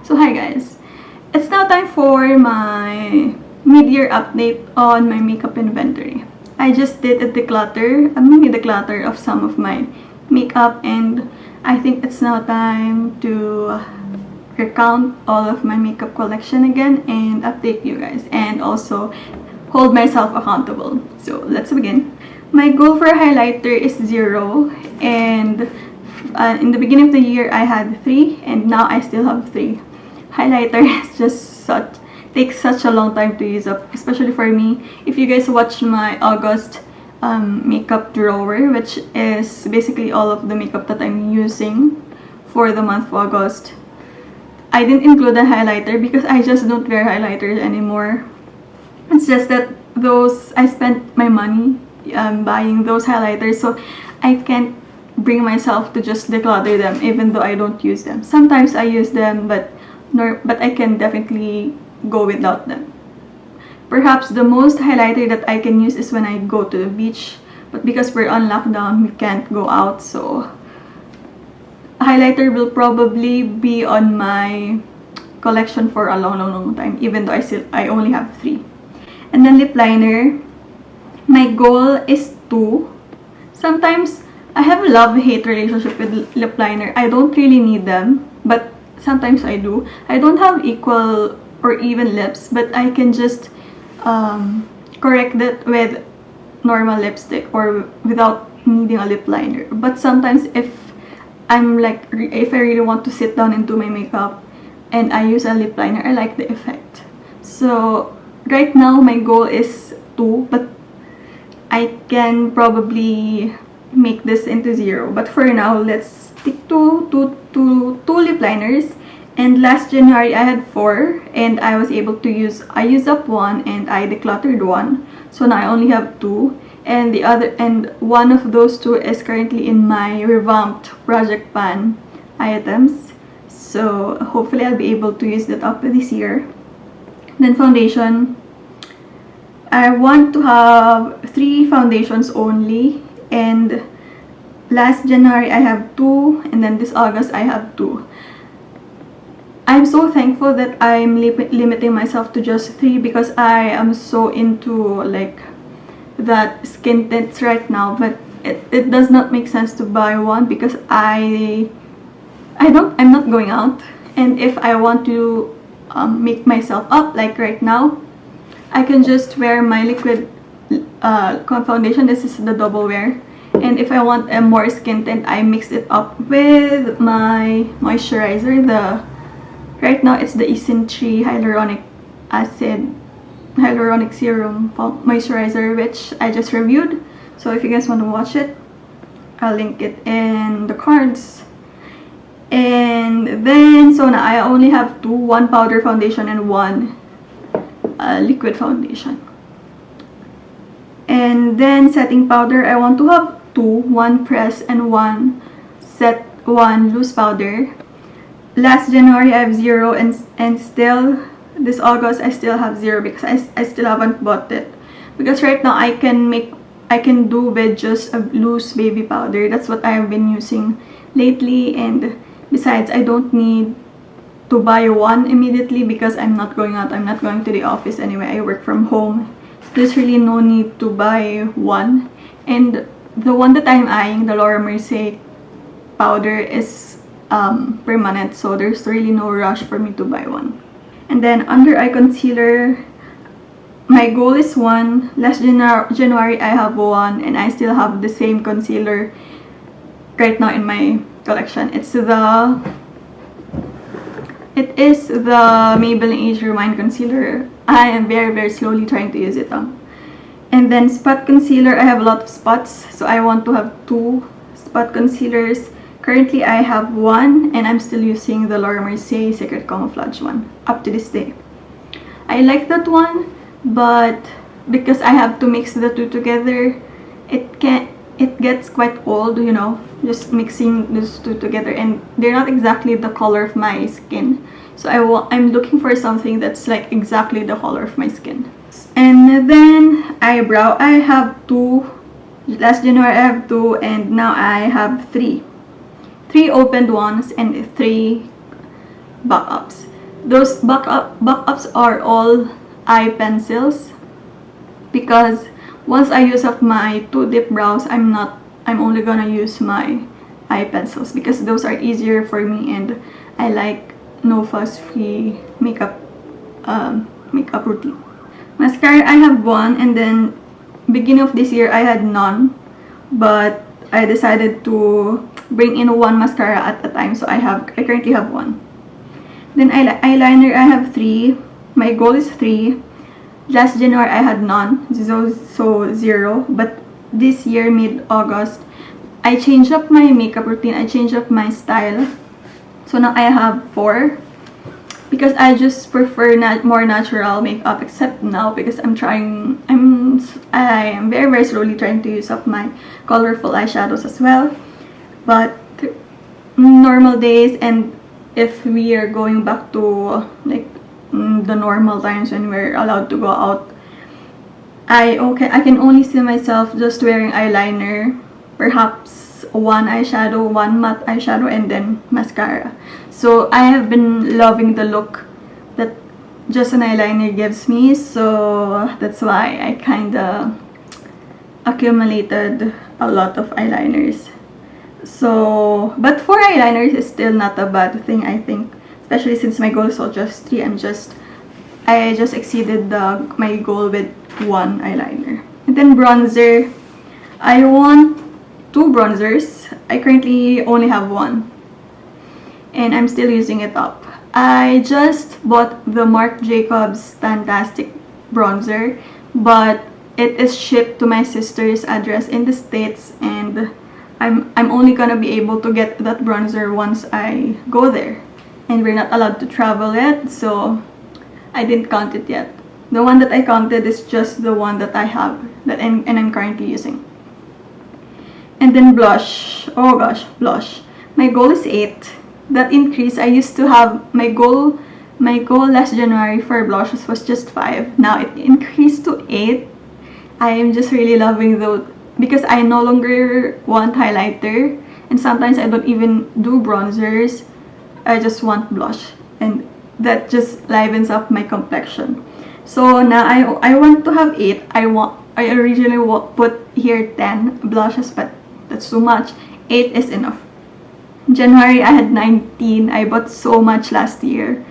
So hi guys, it's now time for my mid-year update on my makeup inventory. I just did a mini declutter of some of my makeup, and I think it's now time to recount all of my makeup collection again and update you guys and also hold myself accountable. So let's begin. My goal for highlighter is 0, and in the beginning of the year I had 3 and now I still have 3. Highlighter is just takes such a long time to use up, especially for me. If you guys watch my August makeup drawer, which is basically all of the makeup that I'm using for the month of August, I didn't include a highlighter because I just don't wear highlighters anymore. It's just that I spent my money buying those highlighters, so I can't bring myself to just declutter them even though I don't use them. Sometimes I use them, but I can definitely go without them. Perhaps the most highlighter that I can use is when I go to the beach, but because we're on lockdown, we can't go out, so highlighter will probably be on my collection for a long time, even though I only have 3. And then lip liner, my goal is 2. Sometimes I have a love-hate relationship with lip liner. I don't really need them, but sometimes I do. I don't have equal or even lips, but I can just correct that with normal lipstick or without needing a lip liner. But sometimes if I really want to sit down and do my makeup and I use a lip liner, I like the effect. So right now my goal is 2, but I can probably make this into 0. But for now, let's stick to 2 lip liners. And last January I had 4 and I used up 1 and I decluttered 1. So now I only have 2. And one of those 2 is currently in my revamped project pan items. So hopefully I'll be able to use that up this year. Then foundation. I want to have 3 foundations only, and last January I have 2, and then this August I have 2. I'm so thankful that I'm limiting myself to just 3 because I am so into that skin tints right now, but it does not make sense to buy one because I'm not going out, and if I want to make myself up like right now, I can just wear my liquid foundation. This is the double wear, and if I want a more skin tint, I mix it up with my moisturizer. Right now it's the Essential Hyaluronic Serum Moisturizer, which I just reviewed. So if you guys want to watch it, I'll link it in the cards. And then, so now I only have 2, 1 powder foundation and 1 liquid foundation. And then setting powder, I want to have 2, 1 press and 1 loose powder. Last January I have 0, and still this August I still have 0 because I still haven't bought it. Because right now I can do with just a loose baby powder. That's what I have been using lately, and besides I don't need to buy 1 immediately because I'm not going out. I'm not going to the office anyway. I work from home. There's really no need to buy 1. And the one that I'm eyeing, the Laura Mercier powder, is permanent, so there's really no rush for me to buy 1. And then under eye concealer, my goal is 1. Last January I have 1, and I still have the same concealer right now in my collection. It is the Maybelline Age Rewind concealer. I am very slowly trying to use it. And then spot concealer, I have a lot of spots, so I want to have 2 spot concealers. Currently I have 1, and I'm still using the Laura Mercier Secret Camouflage one up to this day. I like that one, but because I have to mix the 2 together, it gets quite old, you know, just mixing those 2 together, and they're not exactly the color of my skin. So I'm looking for something that's like exactly the color of my skin. And then eyebrow, I have 2. Last January I have 2, and now I have 3 opened ones and 3 backups. those backups are all eye pencils, because once I use up my 2 dip brows, I'm only gonna use my eye pencils because those are easier for me, and I like no fuss free makeup routine. Mascara, I have one, and then beginning of this year I had none, but I decided to bring in one mascara at a time, so I currently have one. Then eyeliner, I have 3. My goal is 3. Last January I had none, so 0. But this year, mid-August, I changed up my makeup routine. I changed up my style. So now I have 4. Because I just prefer more natural makeup, except now because I am very, very slowly trying to use up my colorful eyeshadows as well. But normal days, and if we are going back to like the normal times when we're allowed to go out, I can only see myself just wearing eyeliner, perhaps one eyeshadow, one matte eyeshadow, and then mascara. So I have been loving the look that just an eyeliner gives me, so that's why I kinda accumulated a lot of eyeliners. So, but 4 eyeliners is still not a bad thing, I think, especially since my goal is just 3. I just exceeded my goal with 1 eyeliner. And then bronzer, I want 2 bronzers. I currently only have 1, and I'm still using it up. I just bought the Marc Jacobs Fantastic bronzer, but it is shipped to my sister's address in the States, and I'm only gonna be able to get that bronzer once I go there, and we're not allowed to travel yet, so I didn't count it yet. The one that I counted is just the one that I have, and I'm currently using. And then blush. Oh gosh, blush. My goal is 8. That increase, I used to have my goal last January for blushes was just 5. Now it increased to 8. I am just really loving those because I no longer want highlighter, and sometimes I don't even do bronzers. I just want blush, and that just livens up my complexion. So now I want to have 8. I originally put here 10 blushes, but that's too much. 8 is enough. January I had 19. I bought so much last year.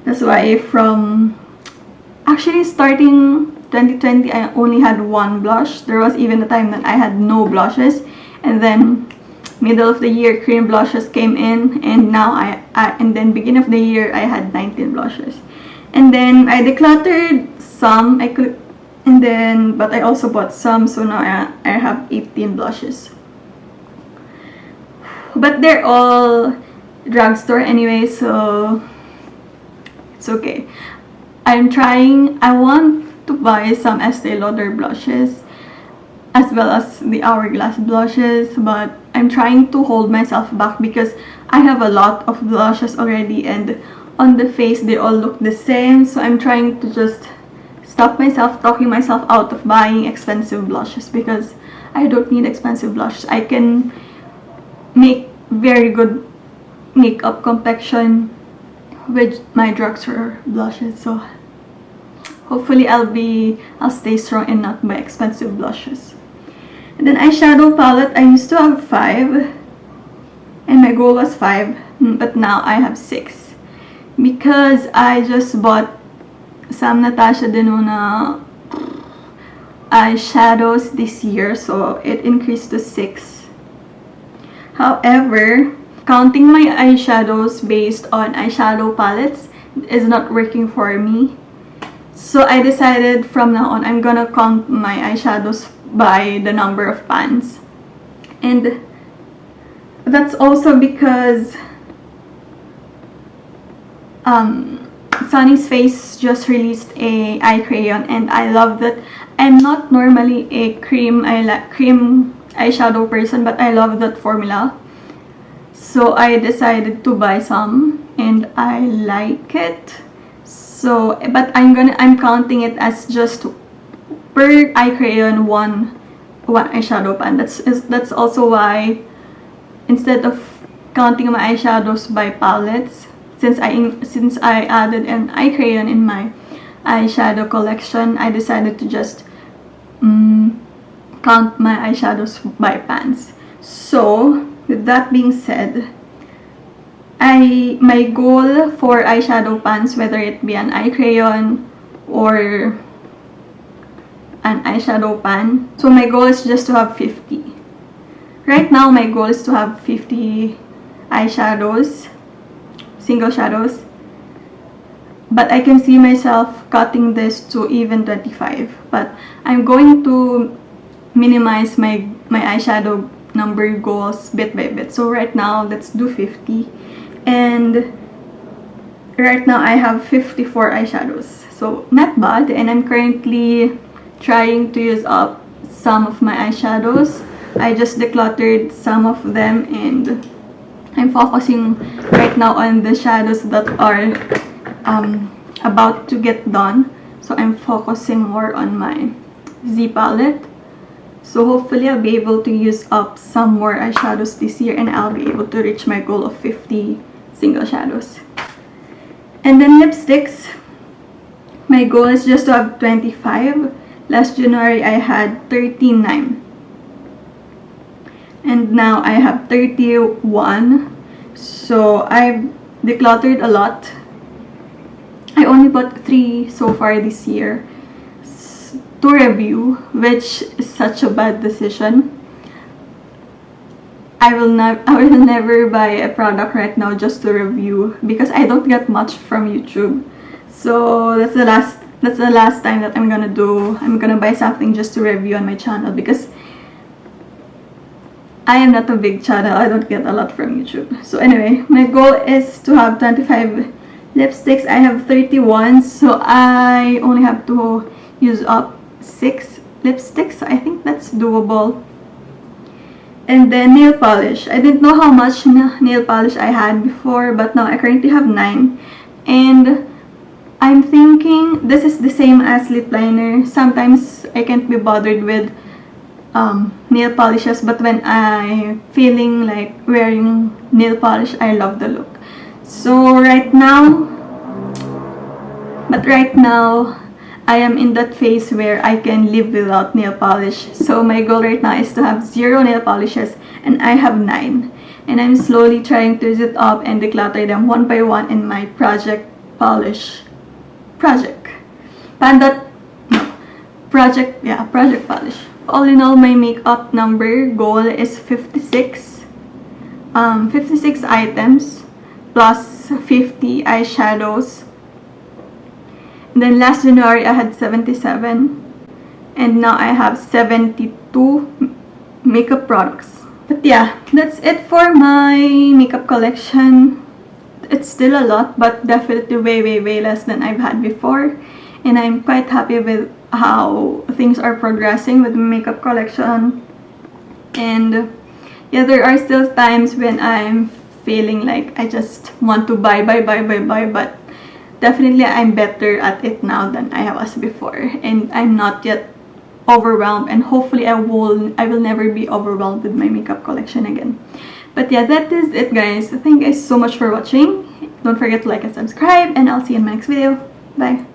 That's why from actually starting 2020 I only had 1 blush. There was even a time that I had no blushes, and then middle of the year cream blushes came in, and now and then beginning of the year I had 19 blushes. And then I decluttered some, but I also bought some, so now I have 18 blushes. But they're all drugstore anyway, so it's okay. I want to buy some Estee Lauder blushes as well as the Hourglass blushes, but I'm trying to hold myself back because I have a lot of blushes already, and on the face they all look the same, so I'm trying to just stop myself, talking myself out of buying expensive blushes because I don't need expensive blushes. I can make very good makeup complexion with my drugstore blushes, so hopefully I'll stay strong and not buy expensive blushes. And then eyeshadow palette, I used to have 5 and my goal was 5, but now I have 6 because I just bought some Natasha Denona eyeshadows this year, so it increased to 6. However, counting my eyeshadows based on eyeshadow palettes is not working for me. So I decided from now on I'm gonna count my eyeshadows by the number of pans. And that's also because Sunny's Face just released a eye crayon, and I love that. I'm not normally a cream eyeshadow person, but I love that formula, so I decided to buy some and I like it. So but I'm counting it as just per eye crayon one eyeshadow pan. That's also why instead of counting my eyeshadows by palettes, since I added an eye crayon in my eyeshadow collection, I decided to just count my eyeshadows by pans. So with that being said, my goal for eyeshadow pans, whether it be an eye crayon or an eyeshadow pan, so my goal is just to have 50. Right now, my goal is to have 50 eyeshadows, single shadows, but I can see myself cutting this to even 25. But I'm going to minimize my eyeshadow number goals bit by bit. So right now, let's do 50. And right now, I have 54 eyeshadows. So not bad. And I'm currently trying to use up some of my eyeshadows. I just decluttered some of them, and I'm focusing right now on the shadows that are about to get done. So I'm focusing more on my Z palette. So hopefully I'll be able to use up some more eyeshadows this year, and I'll be able to reach my goal of 50 single shadows. And then lipsticks, my goal is just to have 25. Last January I had 39. And now I have 31. So I've decluttered a lot. I only bought 3 so far this year to review, which is such a bad decision. I will never buy a product right now just to review, because I don't get much from YouTube. So that's the last time that I'm gonna buy something just to review on my channel, because I am not a big channel. I don't get a lot from YouTube. So anyway, my goal is to have 25 lipsticks. I have 31, so I only have to use up 6 lipsticks. So I think that's doable. And then nail polish. I didn't know how much nail polish I had before, but now I currently have 9. And I'm thinking this is the same as lip liner. Sometimes I can't be bothered with nail polishes, but when I'm feeling like wearing nail polish, I love the look. So right now I am in that phase where I can live without nail polish. So my goal right now is to have 0 nail polishes, and I have 9. And I'm slowly trying to use it up and declutter them one by one in my project polish. Project polish. All in all, my makeup number goal is 56. 56 items plus 50 eyeshadows. And then last January I had 77, and now I have 72 makeup products. But yeah, that's it for my makeup collection. It's still a lot, but definitely way less than I've had before. And I'm quite happy with how things are progressing with my makeup collection. And yeah, there are still times when I'm feeling like I just want to buy, but definitely I'm better at it now than I was before. And I'm not yet overwhelmed, and hopefully I will never be overwhelmed with my makeup collection again. But yeah, that is it, guys. Thank you guys so much for watching. Don't forget to like and subscribe, and I'll see you in my next video. Bye.